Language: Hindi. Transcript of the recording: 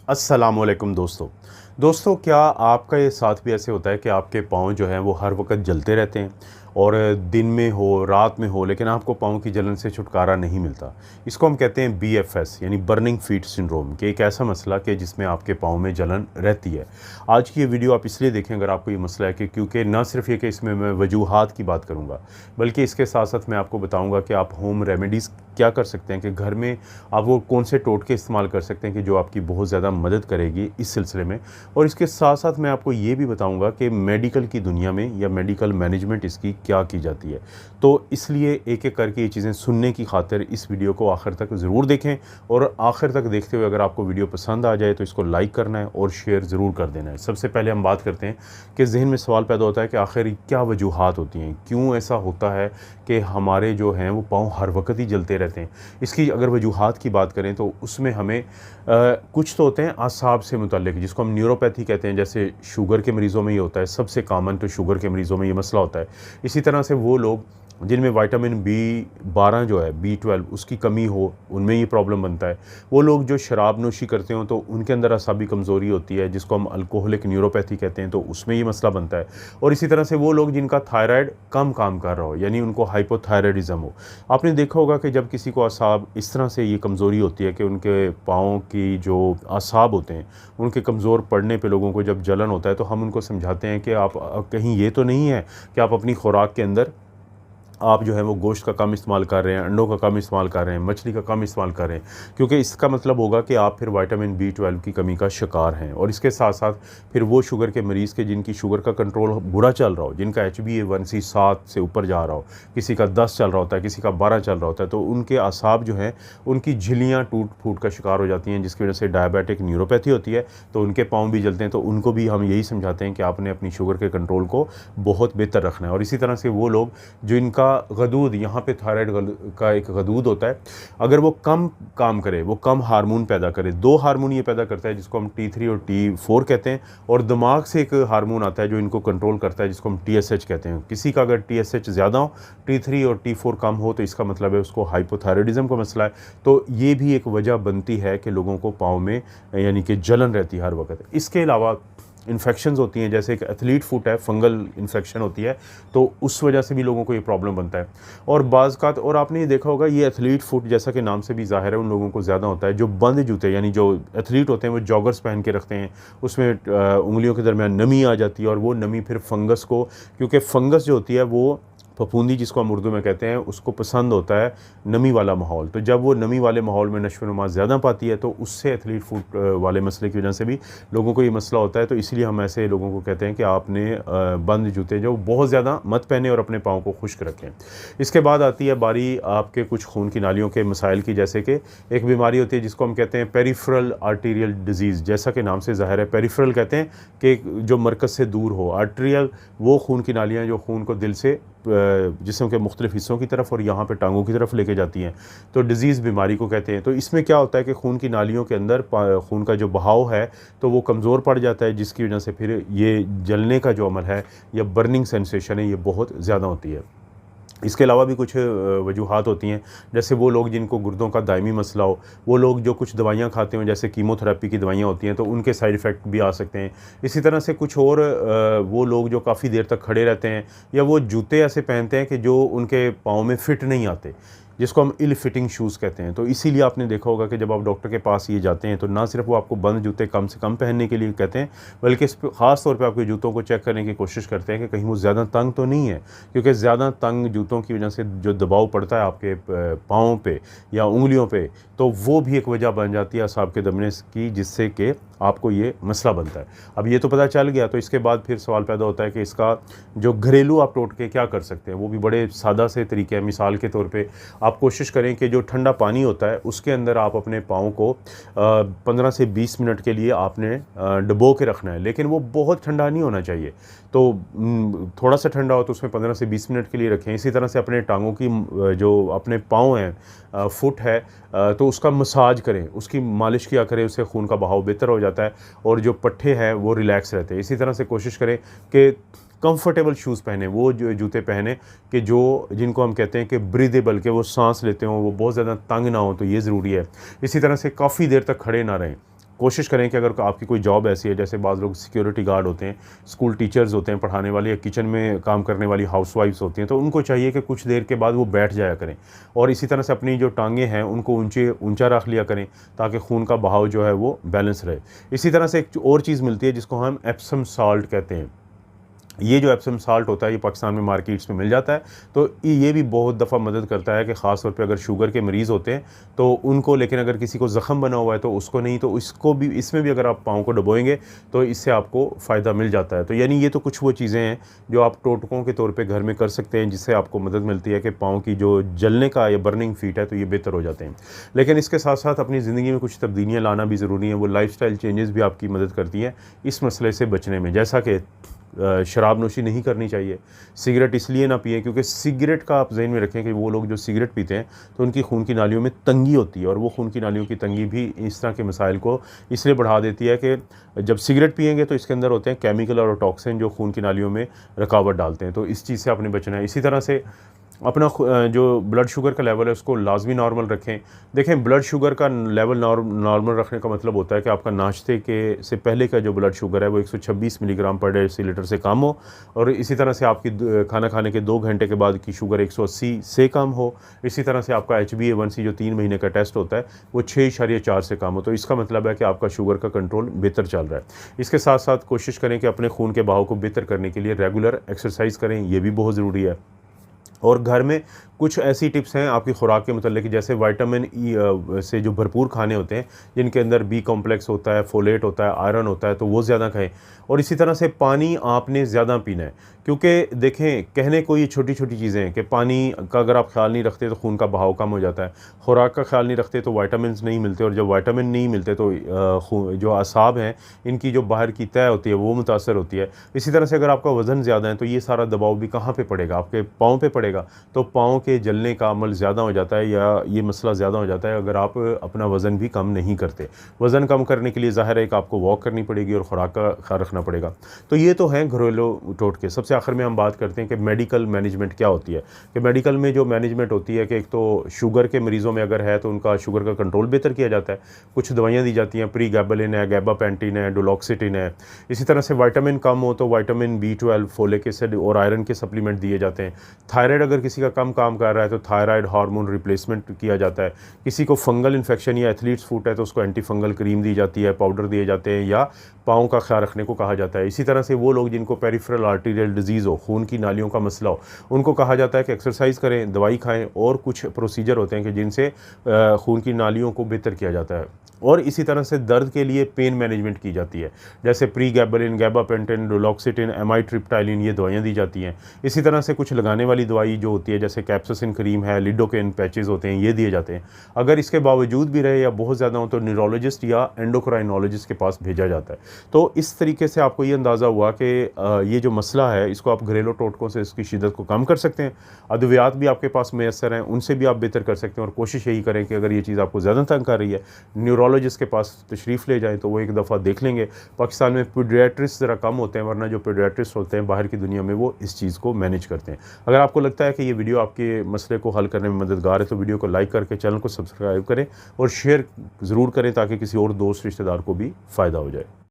अस्सलामुअलैकुम दोस्तों, क्या आपका ये साथ भी ऐसे होता है कि आपके पाँव जो हैं वो हर वक्त जलते रहते हैं और दिन में हो रात में हो, लेकिन आपको पाँव की जलन से छुटकारा नहीं मिलता। इसको हम कहते हैं BFS यानी बर्निंग फीट सिंड्रोम, कि एक ऐसा मसला कि जिसमें आपके पाँव में जलन रहती है। आज की ये वीडियो आप इसलिए देखें अगर आपको ये मसला है कि क्योंकि ना सिर्फ ये कि इसमें मैं वजूहात की बात करूँगा, बल्कि इसके साथ साथ मैं आपको बताऊँगा कि आप होम रेमेडीज़ क्या कर सकते हैं, कि घर में आप वो कौन से टोटके इस्तेमाल कर सकते हैं कि जो आपकी बहुत ज़्यादा मदद करेगी इस सिलसिले में। और इसके साथ साथ मैं आपको ये भी बताऊंगा कि मेडिकल की दुनिया में या मेडिकल मैनेजमेंट इसकी क्या की जाती है। तो इसलिए एक एक करके ये चीज़ें सुनने की खातिर इस वीडियो को आखिर तक ज़रूर देखें, और आखिर तक देखते हुए अगर आपको वीडियो पसंद आ जाए तो इसको लाइक करना है और शेयर ज़रूर कर देना है। सबसे पहले हम बात करते हैं कि जहन में सवाल पैदा होता है कि आखिर क्या वजूहात होती हैं, क्यों ऐसा होता है कि हमारे जो हैं वो पाँव हर वक्त ही जलते रहते हैं। इसकी अगर वजूहात की बात करें तो उसमें हमें कुछ तो होते हैं आसाब से मुतल्लिक, जिसको हम न्यूरोपैथी कहते हैं। जैसे शुगर के मरीज़ों में ये होता है, सबसे कॉमन तो शुगर के मरीज़ों में ये मसला होता है। इसी तरह से वो लोग जिनमें विटामिन B12 जो है B12 उसकी कमी हो, उनमें ये प्रॉब्लम बनता है। वो लोग जो शराब नोशी करते हो तो उनके अंदर असाबी कमज़ोरी होती है, जिसको हम अल्कोहलिक न्यूरोपैथी कहते हैं, तो उसमें ये मसला बनता है। और इसी तरह से वो लोग जिनका थायराइड कम काम कर रहा हो, यानी उनको हाइपोथायराइडिज्म हो। आपने देखा होगा कि जब किसी को असाब इस तरह से ये कमज़ोरी होती है कि उनके पाँव की जो असाब होते हैं उनके कमज़ोर पड़ने पे लोगों को जब जलन होता है, तो हम उनको समझाते हैं कि आप कहीं ये तो नहीं है कि आप अपनी खुराक के अंदर आप जो है वो गोश्त का कम इस्तेमाल कर रहे हैं, अंडों का कम इस्तेमाल कर रहे हैं, मछली का कम इस्तेमाल कर रहे हैं, क्योंकि इसका मतलब होगा कि आप फिर विटामिन B12 की कमी का शिकार हैं। और इसके साथ साथ फिर वो शुगर के मरीज़ के जिनकी शुगर का कंट्रोल बुरा चल रहा हो, जिनका HbA1c 7 से ऊपर जा रहा हो, किसी का 10 चल रहा होता है, किसी का 12 चल रहा होता है, तो उनके असाब जो हैं उनकी झिल्लियाँ टूट फूट का शिकार हो जाती हैं, जिसकी वजह से डायबिटिक न्यूरोपैथी होती है, तो उनके पाँव भी जलते हैं। तो उनको भी हम यही समझाते हैं कि आपने अपनी शुगर के कंट्रोल को बहुत बेहतर रखना है। और इसी तरह से वो लोग जो इनका गदूद, यहाँ पे थायराइड का एक गदूद होता है, अगर वो कम काम करे, वो कम हार्मोन पैदा करे, दो हार्मोन ये पैदा करता है जिसको हम T3 और T4 कहते हैं, और दिमाग से एक हार्मोन आता है जो इनको कंट्रोल करता है जिसको हम TSH कहते हैं। किसी का अगर TSH ज़्यादा हो, T3 और T4 कम हो, तो इसका मतलब है उसको हाइपोथायराइडिज्म का मसला है। तो ये भी एक वजह बनती है कि लोगों को पाँव में यानी कि जलन रहती है हर वक्त। इसके अलावा इन्फेक्शंस होती हैं, जैसे एक एथलीट फुट है, फंगल इन्फेक्शन होती है, तो उस वजह से भी लोगों को ये प्रॉब्लम बनता है। और बाज़ और आपने ये देखा होगा, ये एथलीट फुट जैसा कि नाम से भी ज़ाहिर है उन लोगों को ज़्यादा होता है जो बंद जूते, यानी जो एथलीट होते हैं वो जॉगर्स पहन के रखते हैं, उसमें उंगलियों के दरमियान नमी आ जाती है, और वो नमी फिर फंगस को, क्योंकि फंगस जो होती है वो फफूंदी जिसको हम उर्दू में कहते हैं, उसको पसंद होता है नमी वाला माहौल। तो जब वो नमी वाले माहौल में नशो-नुमा ज़्यादा पाती है, तो उससे एथलीट फुट वाले मसले की वजह से भी लोगों को ये मसला होता है। तो इसलिए हम ऐसे लोगों को कहते हैं कि आपने बंद जूते जो बहुत ज़्यादा मत पहने और अपने पाँव को खुश्क रखें। इसके बाद आती है बारी आपके कुछ खून की नालियों के मसाइल की, जैसे कि एक बीमारी होती है जिसको हम कहते हैं पेरिफेरल आर्टीरियल डिजीज़। जैसा कि नाम से ज़ाहिर है, पेरिफेरल कहते हैं कि जो मरकज़ से दूर हो, आर्टीरियल वो खून की नालियाँ जो खून को दिल से जिस्म के मुख्तलिफ हिस्सों की तरफ और यहाँ पे टांगों की तरफ लेके जाती हैं, तो डिज़ीज़ बीमारी को कहते हैं। तो इसमें क्या होता है कि खून की नालियों के अंदर खून का जो बहाव है तो वो कमज़ोर पड़ जाता है, जिसकी वजह से फिर ये जलने का जो अमल है या बर्निंग सेंसेशन है ये बहुत ज़्यादा होती है। इसके अलावा भी कुछ वजूहात होती हैं, जैसे वो लोग जिनको गुर्दों का दायमी मसला हो, वो लोग जो कुछ दवाइयाँ खाते हों, जैसे कीमोथेरेपी की दवाइयाँ होती हैं, तो उनके साइड इफ़ेक्ट भी आ सकते हैं। इसी तरह से कुछ और वो लोग जो काफ़ी देर तक खड़े रहते हैं, या वो जूते ऐसे पहनते हैं कि जो उनके पाँव में फ़िट नहीं आते, जिसको हम इल फिटिंग शूज़ कहते हैं। तो इसीलिए आपने देखा होगा कि जब आप डॉक्टर के पास ये जाते हैं तो ना सिर्फ वो आपको बंद जूते कम से कम पहनने के लिए कहते हैं, बल्कि ख़ास तौर पे आपके जूतों को चेक करने की कोशिश करते हैं कि कहीं वो ज़्यादा तंग तो नहीं है, क्योंकि ज़्यादा तंग जूतों की वजह से जो दबाव पड़ता है आपके पाँव पे या उंगलियों पे, तो वो भी एक वजह बन जाती है असाब के दबने की, जिससे कि आपको ये मसला बनता है। अब ये तो पता चल गया, तो इसके बाद फिर सवाल पैदा होता है कि इसका जो घरेलू आप टोटके क्या कर सकते हैं। वो भी बड़े सादा से तरीके हैं। मिसाल के तौर पे आप कोशिश करें कि जो ठंडा पानी होता है उसके अंदर आप अपने पाँव को 15 से 20 मिनट के लिए आपने डुबो के रखना है, लेकिन वो बहुत ठंडा नहीं होना चाहिए। तो थोड़ा सा ठंडा हो तो उसमें 15 से 20 मिनट के लिए रखें। इसी तरह से अपने टांगों की जो अपने पाँव हैं, फुट है, तो उसका मसाज करें, उसकी मालिश किया करें, उससे खून का बहाव बेहतर हो जाता है और जो पट्टे हैं वो रिलैक्स रहते हैं। इसी तरह से कोशिश करें कि कंफर्टेबल शूज़ पहने, वो जो जूते पहने कि जो जिनको हम कहते हैं कि ब्रीदेबल, के वो सांस लेते हों, वो बहुत ज़्यादा तंग ना हो, तो ये ज़रूरी है। इसी तरह से काफ़ी देर तक खड़े ना रहें। कोशिश करें कि अगर आपकी कोई जॉब ऐसी है, जैसे बाज़ लोग सिक्योरिटी गार्ड होते हैं, स्कूल टीचर्स होते हैं पढ़ाने वाले, या किचन में काम करने वाली हाउसवाइफ्स होती हैं, तो उनको चाहिए कि कुछ देर के बाद वो बैठ जाया करें और इसी तरह से अपनी जो टांगें हैं उनको ऊंचा रख लिया करें ताकि खून का बहाव जो है वो बैलेंस रहे। इसी तरह से एक और चीज़ मिलती है जिसको हम एप्सम साल्ट कहते हैं। ये जो एप्सम साल्ट होता है ये पाकिस्तान में मार्केट्स में मिल जाता है, तो ये भी बहुत दफ़ा मदद करता है कि ख़ास तौर पे अगर शुगर के मरीज़ होते हैं तो उनको, लेकिन अगर किसी को ज़ख़म बना हुआ है तो उसको नहीं, तो इसको भी, इसमें भी अगर आप पाँव को डबोएंगे तो इससे आपको फ़ायदा मिल जाता है। तो यानी ये तो कुछ वो चीज़ें हैं जो आप टोटकों के तौर पर घर में कर सकते हैं, जिससे आपको मदद मिलती है कि पाँव की जो जलने का या बर्निंग फीट है तो ये बेहतर हो जाते हैं। लेकिन इसके साथ साथ अपनी ज़िंदगी में कुछ तब्दीलियाँ लाना भी ज़रूरी है। वो लाइफ़स्टाइल चेंजेस भी आपकी मदद करती हैं इस मसले से बचने में, जैसा कि शराब नोशी नहीं करनी चाहिए। सिगरेट इसलिए ना पिएं क्योंकि सिगरेट का आप ज़हन में रखें कि वो लोग जो सिगरेट पीते हैं तो उनकी खून की नालियों में तंगी होती है, और वो खून की नालियों की तंगी भी इस तरह के मसाइल को इसलिए बढ़ा देती है कि जब सिगरेट पिएंगे तो इसके अंदर होते हैं केमिकल और टॉक्सिन जो खून की नालियों में रुकावट डालते हैं। तो इस चीज़ से आपने बचना है। इसी तरह से अपना जो ब्लड शुगर का लेवल है उसको लाजमी नॉर्मल रखें। देखें, ब्लड शुगर का लेवल नॉर्मल रखने का मतलब होता है कि आपका नाश्ते के से पहले का जो ब्लड शुगर है वो 126 मिलीग्राम पर डेसीलीटर से कम हो, और इसी तरह से आपकी खाना खाने के 2 घंटे के बाद की शुगर 180 से कम हो। इसी तरह से आपका HbA1c जो 3 महीने का टेस्ट होता है वो 6.4 से कम हो। तो इसका मतलब है कि आपका शुगर का कंट्रोल बेहतर चल रहा है। इसके साथ साथ कोशिश करें कि अपने खून के बहाव को बेहतर करने के लिए रेगुलर एक्सरसाइज करें, ये भी बहुत ज़रूरी है। और घर में कुछ ऐसी टिप्स हैं आपकी खुराक के मतलब, जैसे विटामिन ई से जो भरपूर खाने होते हैं जिनके अंदर बी कॉम्प्लेक्स होता है, फोलेट होता है, आयरन होता है, तो वो ज़्यादा खाएं। और इसी तरह से पानी आपने ज़्यादा पीना है, क्योंकि देखें, कहने को ये छोटी छोटी चीज़ें हैं कि पानी का अगर आप ख्याल नहीं रखते तो खून का बहाव कम हो जाता है, खुराक का ख्याल नहीं रखते तो विटामिन नहीं मिलते, और जब विटामिन नहीं मिलते तो जो असाब हैं इनकी जो बाहर की तय होती है वो मुतासर होती है। इसी तरह से अगर आपका वज़न ज़्यादा है तो ये सारा दबाव भी कहाँ पर पड़ेगा, आपके पाँव पर पड़ेगा, तो पाँव के जलने का अमल ज़्यादा हो जाता है, या ये मसला ज़्यादा हो जाता है अगर आप अपना वज़न भी कम नहीं करते। वज़न कम करने के लिए ज़ाहिर है कि आपको वॉक करनी पड़ेगी और खुराक का ख्याल रखना पड़ेगा। तो ये तो हैं घरेलू टोटके। सबसे आखिर में हम बात करते हैं कि मेडिकल मैनेजमेंट क्या होती है। कि मेडिकल में जो मैनेजमेंट होती है कि एक तो शुगर के मरीज़ों में अगर है तो उनका शुगर का कंट्रोल बेहतर किया जाता है। कुछ दवाइयाँ दी जाती हैं, प्रीगैबलिन है, गैबापेंटिन है, डुलोक्सिटिन है। इसी तरह से विटामिन कम हो तो विटामिन B12, फोलिक एसिड और आयरन के सप्लीमेंट दिए जाते हैं। थायराइड अगर किसी का कम काम कर रहा है तो थायराइड हार्मोन रिप्लेसमेंट किया जाता है। किसी को फंगल इन्फेक्शन या एथलीट्स फुट है तो उसको एंटी फंगल क्रीम दी जाती है, पाउडर दिए जाते हैं, या पाँव का ख्याल रखने को कहा जाता है। इसी तरह से वो लोग जिनको पेरिफेरल आर्टीरियल डिजीज़ हो, खून की नालियों का मसला हो, उनको कहा जाता है कि एक्सरसाइज करें, दवाई खाएं, और कुछ प्रोसीजर होते हैं कि जिनसे खून की नालियों को बेहतर किया जाता है। और इसी तरह से दर्द के लिए पेन मैनेजमेंट की जाती है, जैसे प्रीगैबलिन, गैबापेंटिन, डुलोक्सिटिन, एमाइट्रिप्टाइलिन, ये दवाइयाँ दी जाती हैं। इसी तरह से कुछ लगाने वाली दवाई जो होती है जैसे कैप्सासिन क्रीम है, लिडोकेन पैचेस होते हैं, ये दिए जाते हैं। अगर इसके बावजूद भी रहे या बहुत ज़्यादा हो तो न्यूरोलॉजिस्ट या एंडोक्राइनोलॉजिस्ट के पास भेजा जाता है। तो इस तरीके से आपको ये अंदाज़ा हुआ कि ये जो मसला है इसको आप घरेलू टोटकों से इसकी शिद्दत को कम कर सकते हैं। अद्वियात भी आपके पास मैसर हैं, उनसे भी आप बेहतर कर सकते हैं। और कोशिश यही करें कि अगर ये चीज़ आपको ज़्यादा तंग कर रही है, न्यूरोलॉजिस्ट के पास तशरीफ़ ले जाएँ तो वो एक दफ़ा देख लेंगे। पाकिस्तान में पीडियाट्रिस्ट ज़रा कम होते हैं, वरना जो पीडियाट्रिस्ट होते हैं बाहर की दुनिया में वो इस चीज़ को मैनेज करते हैं। अगर आपको लगता है कि ये वीडियो आपके मसले को हल करने में मददगार है तो वीडियो को लाइक करके चैनल को सब्सक्राइब करें और शेयर ज़रूर करें ताकि किसी और दोस्त रिश्तेदार को भी फ़ायदा हो जाए।